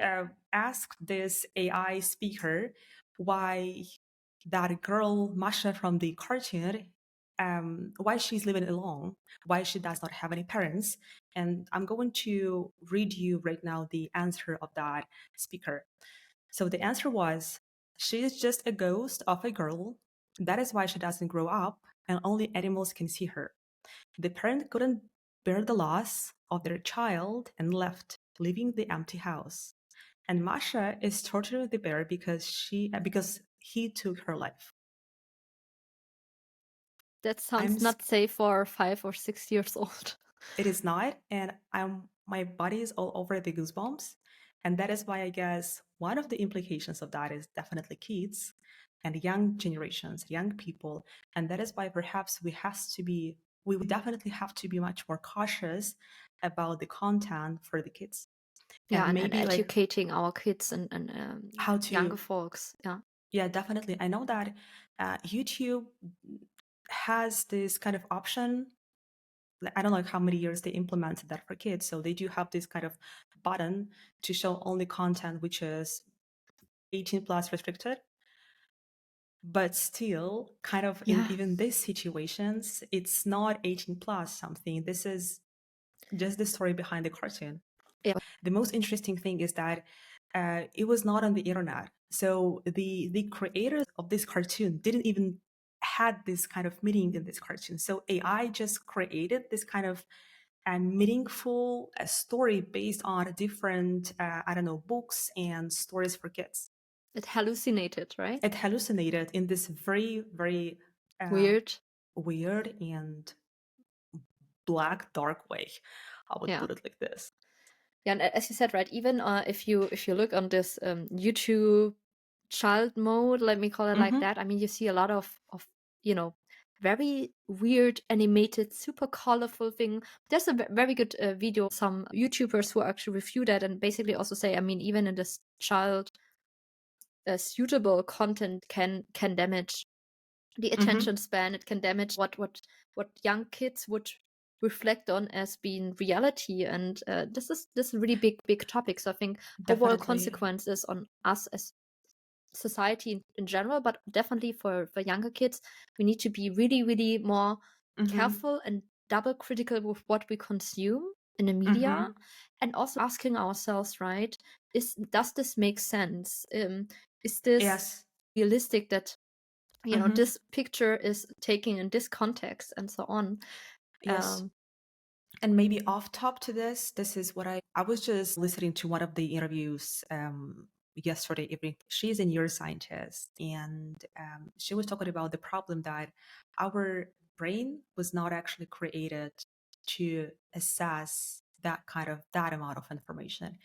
B: asked this AI speaker why that girl Masha from the cartoon, why she's living alone, why she does not have any parents. And I'm going to read you right now the answer of that speaker. So the answer was, she is just a ghost of a girl. That is why she doesn't grow up, and only animals can see her. The parent couldn't bear the loss of their child and left, leaving the empty house. And Masha is torturing the bear because he took her life.
A: That
B: I'm
A: sounds not safe for 5 or 6 years old.
B: It is not, and my body is all over the goosebumps, and that is why I guess one of the implications of that is definitely kids and young generations, young people, and that is why perhaps we definitely have to be much more cautious about the content for the kids,
A: Yeah,
B: and
A: and
B: maybe like
A: educating our kids and
B: how
A: younger
B: to,
A: folks. Yeah.
B: yeah, definitely. I know that YouTube has this kind of option. I don't know how many years they implemented that for kids. So they do have this kind of button to show only content which is 18 plus restricted. But still, kind of in
A: Yeah.
B: even these situations, it's not 18 plus something. This is just the story behind the cartoon.
A: Yeah.
B: The most interesting thing is that it was not on the internet. So the creators of this cartoon didn't even had this kind of meaning in this cartoon. So AI just created this kind of a meaningful story based on different, books and stories for kids.
A: It hallucinated, right?
B: It hallucinated in this very, very
A: Weird.
B: weird and black, dark way. I would
A: Yeah.
B: put it like this.
A: Yeah, and as you said, right, even if you look on this YouTube child mode, let me call it like that, I mean, you see a lot of very weird animated, super colorful thing. There's a very good video, some YouTubers who actually review that and basically also say, I mean, even in this child suitable content can damage the attention span. It can damage what young kids would reflect on as being reality, and this is really big topic. So I think overall
B: Definitely.
A: consequences on us as society in general, but definitely for younger kids, we need to be really more careful and double critical with what we consume in the media, and also asking ourselves, right, does this make sense? Is this
B: Yes.
A: realistic that this picture is taken in this context and so on?
B: Yes. And maybe off top to this is what I was just listening to one of the interviews yesterday evening. She's a neuroscientist, and she was talking about the problem that our brain was not actually created to assess that amount of information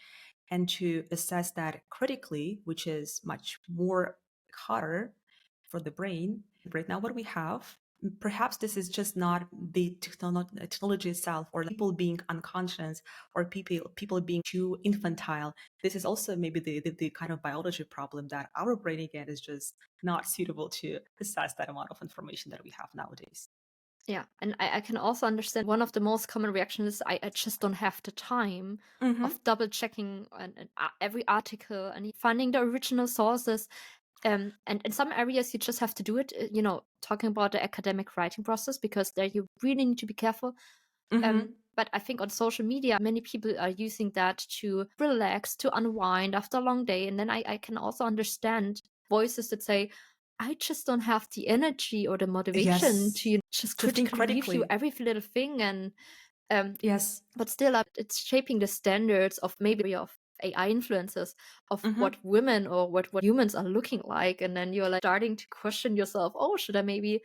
B: and to assess that critically, which is much more harder for the brain. Right now, what we have, perhaps this is just not the technology itself or people being unconscious or people being too infantile. This is also maybe the kind of biology problem that our brain, again, is just not suitable to assess that amount of information that we have nowadays.
A: Yeah, and I can also understand one of the most common reactions is I just don't have the time of double checking every article and finding the original sources. And in some areas, you just have to do it, talking about the academic writing process, because there you really need to be careful. But I think on social media, many people are using that to relax, to unwind after a long day. And then I can also understand voices that say, I just don't have the energy or the motivation
B: Yes.
A: to just
B: To think
A: critically review
B: critically.
A: every little thing. And
B: Yes.
A: but still, it's shaping the standards of maybe of AI influences of what women or what humans are looking like. And then you're like starting to question yourself, oh, should I maybe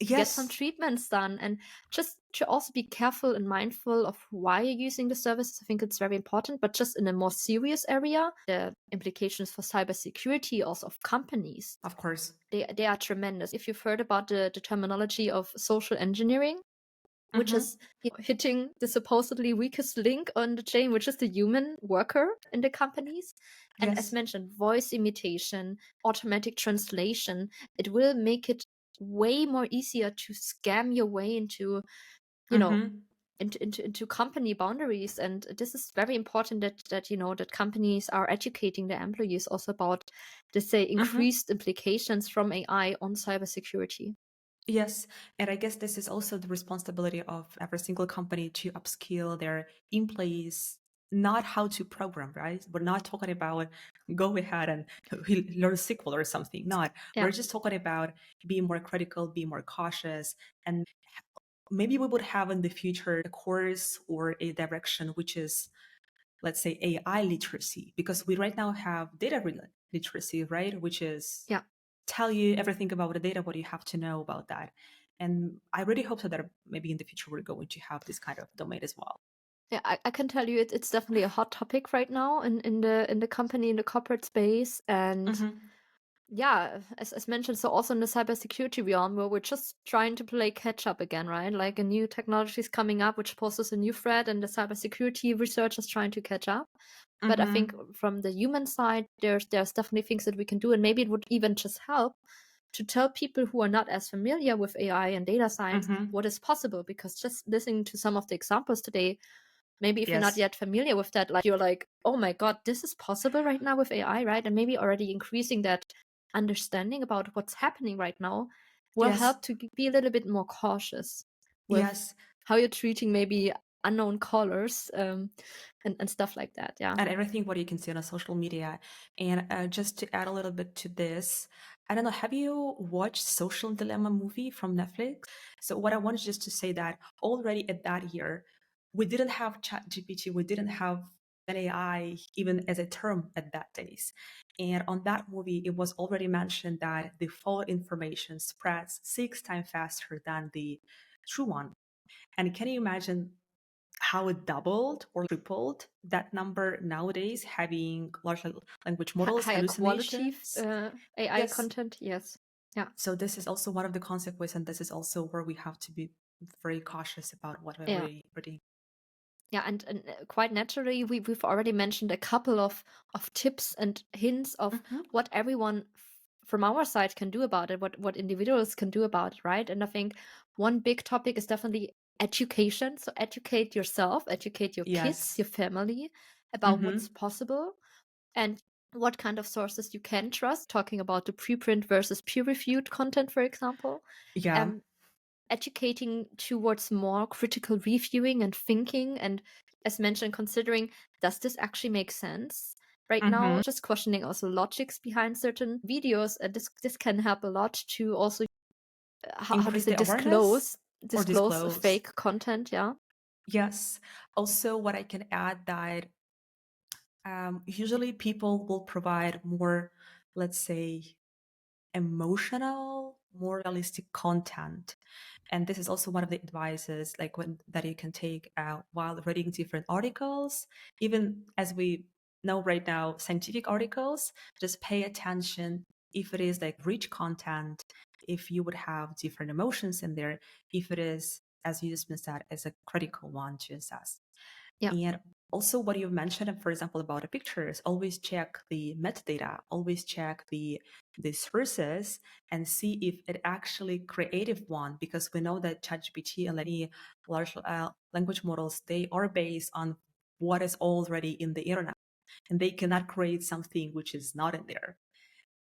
A: get some
B: Yes.
A: treatments done? And just to also be careful and mindful of why you're using the services. I think it's very important, but just in a more serious area, the implications for cybersecurity also of companies,
B: Of course.
A: they are tremendous. If you've heard about the terminology of social engineering, which is hitting the supposedly weakest link on the chain, which is the human worker in the companies. And as
B: Yes.
A: mentioned, voice imitation, automatic translation, it will make it way more easier to scam your way into, into company boundaries. And this is very important that that companies are educating their employees also about, let's say, increased implications from AI on cybersecurity.
B: Yes, and I guess this is also the responsibility of every single company to upskill their employees, not how to program, right? We're not talking about go ahead and learn SQL or something. Not.
A: Yeah.
B: We're just talking about being more critical, be more cautious, and maybe we would have in the future a course or a direction which is, let's say, AI literacy, because we right now have data literacy, right? Which is tell you everything about the data, what you have to know about that. And I really hope so that maybe in the future we're going to have this kind of domain as well.
A: Yeah, I can tell you it's definitely a hot topic right now in the company, in the corporate space. And yeah, as mentioned, so also in the cybersecurity realm, where we're just trying to play catch up again, right? Like a new technology is coming up which poses a new threat, and the cybersecurity research is trying to catch up. But I think from the human side, there's definitely things that we can do, and maybe it would even just help to tell people who are not as familiar with AI and data science what is possible. Because just listening to some of the examples today, maybe if you're not yet familiar with that, like you're like, oh my God, this is possible right now with AI, right? And maybe already increasing that understanding about what's happening right now will help to be a little bit more cautious with how you're treating maybe unknown callers and stuff like that. Yeah.
B: And everything what you can see on social media. And just to add a little bit to this, I don't know, have you watched Social Dilemma movie from Netflix? So what I wanted just to say that already at that year, we didn't have ChatGPT, we didn't have an AI even as a term at that days. And on that movie, it was already mentioned that the false information spreads 6 times faster than the true one. And can you imagine how it doubled or tripled that number nowadays, having large language models,
A: higher quality
B: hallucinations?
A: AI
B: Yes.
A: content. Yes. Yeah.
B: So this is also one of the consequences, and this is also where we have to be very cautious about what we're
A: Yeah.
B: reading.
A: Yeah, and quite naturally, we've already mentioned a couple of tips and hints of what everyone from our side can do about it, what individuals can do about it, right? And I think one big topic is definitely education. So educate yourself, educate your kids,
B: Yes.
A: your family about what's possible and what kind of sources you can trust. Talking about the preprint versus peer-reviewed content, for example.
B: Yeah.
A: Educating towards more critical reviewing and thinking, and as mentioned, considering, does this actually make sense? Right now, just questioning also logics behind certain videos, and this can help a lot to also how to
B: Increase
A: say
B: the awareness or
A: disclose
B: disclose.
A: fake content. Yeah.
B: Yes. Also, what I can add that usually people will provide more, let's say, emotional, more realistic content. And this is also one of the advices that you can take while reading different articles. Even as we know right now, scientific articles, just pay attention if it is like rich content, if you would have different emotions in there, if it is, as you just said, as a critical one to assess.
A: Yeah.
B: And also what you've mentioned, for example, about the pictures, always check the metadata, always check the sources and see if it actually creative one, because we know that ChatGPT and any large language models, they are based on what is already in the internet, and they cannot create something which is not in there.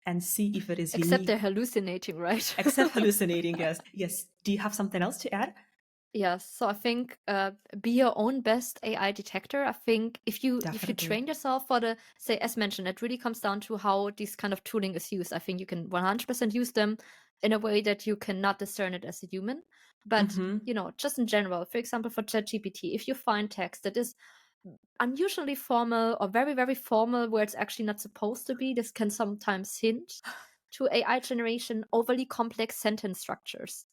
B: And see if it is
A: Except
B: unique.
A: they're hallucinating, right?
B: Except hallucinating, yes. Yes. Do you have something else to add?
A: Yes, so I think be your own best AI detector. I think if you
B: Definitely.
A: train yourself for the, say, as mentioned, it really comes down to how this kind of tooling is used. I think you can 100% use them in a way that you cannot discern it as a human. But just in general, for example, for ChatGPT, if you find text that is unusually formal or very, very formal where it's actually not supposed to be, this can sometimes hint to AI generation overly complex sentence structures.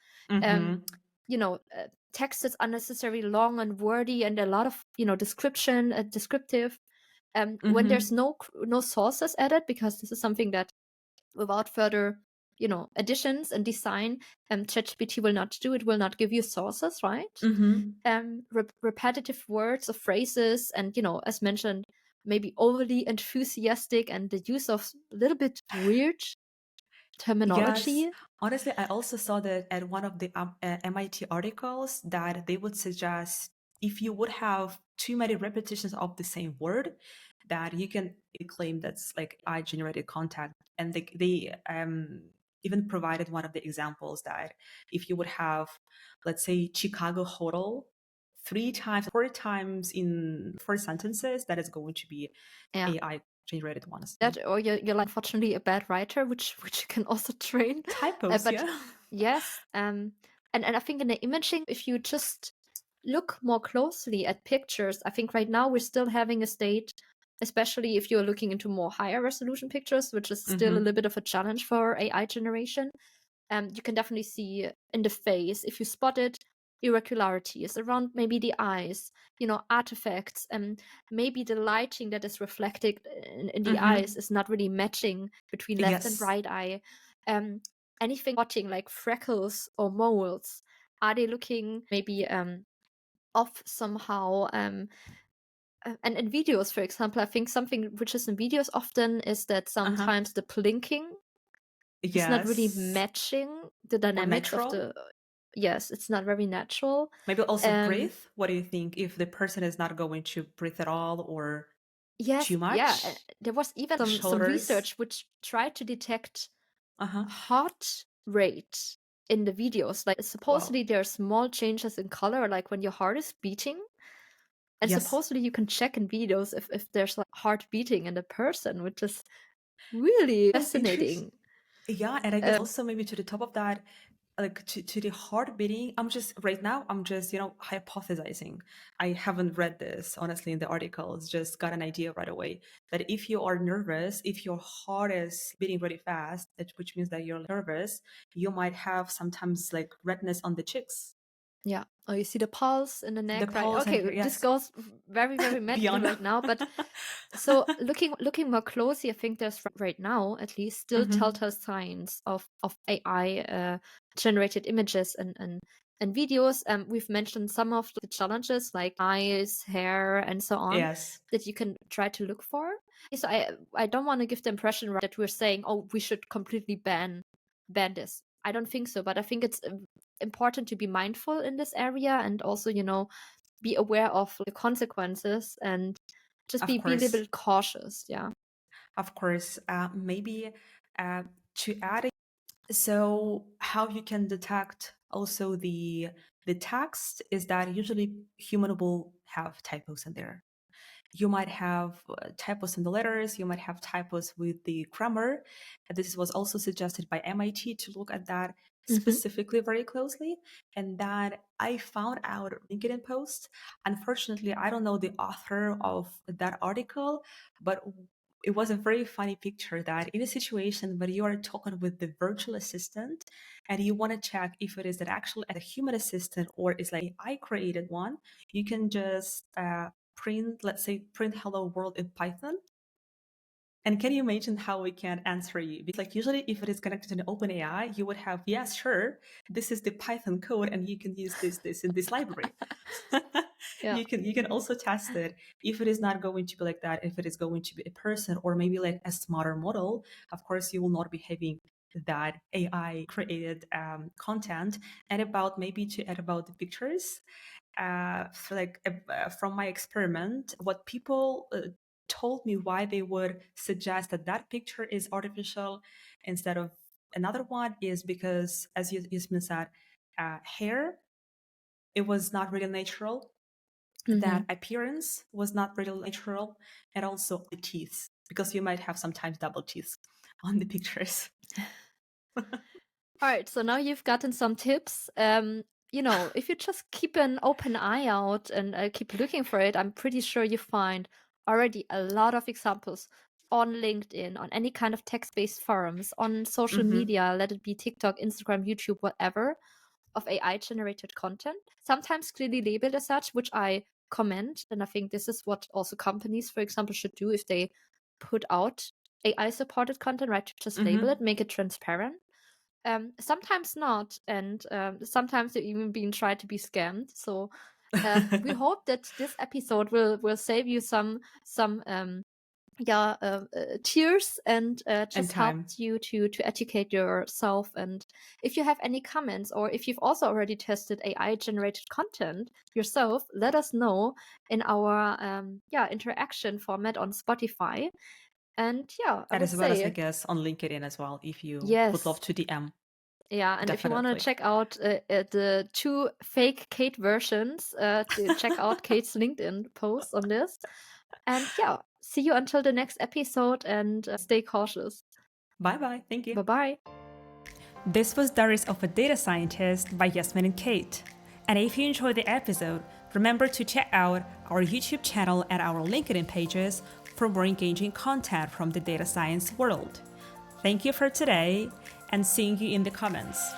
A: Text that's unnecessarily long and wordy and a lot of description, descriptive. When there's no sources added, because this is something that without further additions and design, ChatGPT will not do. It will not give you sources, right? Repetitive words or phrases, and as mentioned, maybe overly enthusiastic and the use of a little bit weird terminology.
B: Yes. Honestly, I also saw that at one of the MIT articles that they would suggest if you would have too many repetitions of the same word, that you can claim that's like AI generated content. And they even provided one of the examples that if you would have, let's say, Chicago Hotel 3 times, 4 times in 4 sentences, that is going to be AI generated ones.
A: That, or you're like, unfortunately, a bad writer, which you can also train.
B: Typos,
A: but
B: yeah.
A: yes, and I think in the imaging, if you just look more closely at pictures, I think right now we're still having a state, especially if you're looking into more higher resolution pictures, which is still a little bit of a challenge for AI generation. You can definitely see in the face, if you spotted irregularities around maybe the eyes, artifacts, and maybe the lighting that is reflected in the eyes is not really matching between left and right eye. Anything spotting like freckles or moles, are they looking maybe off somehow? And in videos, for example, I think something which is in videos often is that sometimes the blinking is not really matching the dynamics of the. Yes, it's not very natural.
B: Maybe also breathe. What do you think? If the person is not going to breathe at all or too much?
A: Yeah. There was even some research which tried to detect heart rate in the videos. Like supposedly there are small changes in color, like when your heart is beating. And supposedly you can check in videos if there's like heart beating in a person, which is really fascinating.
B: Yeah, and I guess also maybe to the top of that, like to the heart beating, I'm just right now, I'm just, hypothesizing. I haven't read this honestly in the articles, just got an idea right away that if you are nervous, if your heart is beating really fast, which means that you're nervous, you might have sometimes like redness on the cheeks.
A: Yeah. Oh, you see the pulse in the
B: The
A: neck, right?
B: pulse and
A: Okay, this
B: yes,
A: goes very, very medical
B: beyond.
A: right now. But so looking more closely, I think there's right now at least still telltale signs of AI generated images and videos. We've mentioned some of the challenges like eyes, hair, and so on
B: Yes,
A: that you can try to look for. So I don't want to give the impression that we're saying, oh, we should completely ban this. I don't think so, but I think it's important to be mindful in this area and also, be aware of the consequences and just
B: of
A: be a little
B: course.
A: bit cautious. Yeah.
B: Of course, maybe to add, so how you can detect also the text is that usually human will have typos in there. You might have typos in the letters, you might have typos with the grammar. And this was also suggested by MIT to look at that specifically very closely. And that I found out LinkedIn post. Unfortunately, I don't know the author of that article, but it was a very funny picture that in a situation where you are talking with the virtual assistant and you want to check if it is an actual a human assistant or is like I created one, you can just print, let's say, print hello world in Python. And can you imagine how we can answer you? Because like usually if it is connected to an OpenAI, you would have, yes, sure, this is the Python code and you can use this in this library.
A: Yeah.
B: You can also test it if it is not going to be like that, if it is going to be a person or maybe like a smarter model. Of course, you will not be having that AI created content. And about maybe to add about the pictures, from my experiment, what people told me why they would suggest that that picture is artificial instead of another one is because, as Yasmin said, hair, it was not really natural. That appearance was not really natural, and also the teeth, because you might have sometimes double teeth on the pictures.
A: All right, so now you've gotten some tips. If you just keep an open eye out and keep looking for it, I'm pretty sure you find already a lot of examples on LinkedIn, on any kind of text-based forums, on social media, let it be TikTok, Instagram, YouTube, whatever, of AI-generated content. Sometimes clearly labeled as such, which I commend, and I think this is what also companies, for example, should do if they put out AI-supported content, right? To just label it, make it transparent. Sometimes not, and sometimes they're even being tried to be scammed. So we hope that this episode will save you some tears and
B: And
A: just
B: time.
A: helped you to educate yourself. And if you have any comments or if you've also already tested AI generated content yourself, let us know in our interaction format on Spotify. And I
B: And
A: would
B: as well as I
A: say
B: guess on LinkedIn as well, if you would
A: yes.
B: love to DM.
A: Yeah, and if you want to
B: Definitely.
A: check out the two fake Kate versions, to check out Kate's LinkedIn post on this. And see you until the next episode and stay cautious.
B: Bye-bye. Thank you.
A: Bye-bye.
B: This was Diaries of a Data Scientist by Yasmin and Kate. And if you enjoyed the episode, remember to check out our YouTube channel and our LinkedIn pages for more engaging content from the data science world. Thank you for today, and seeing you in the comments.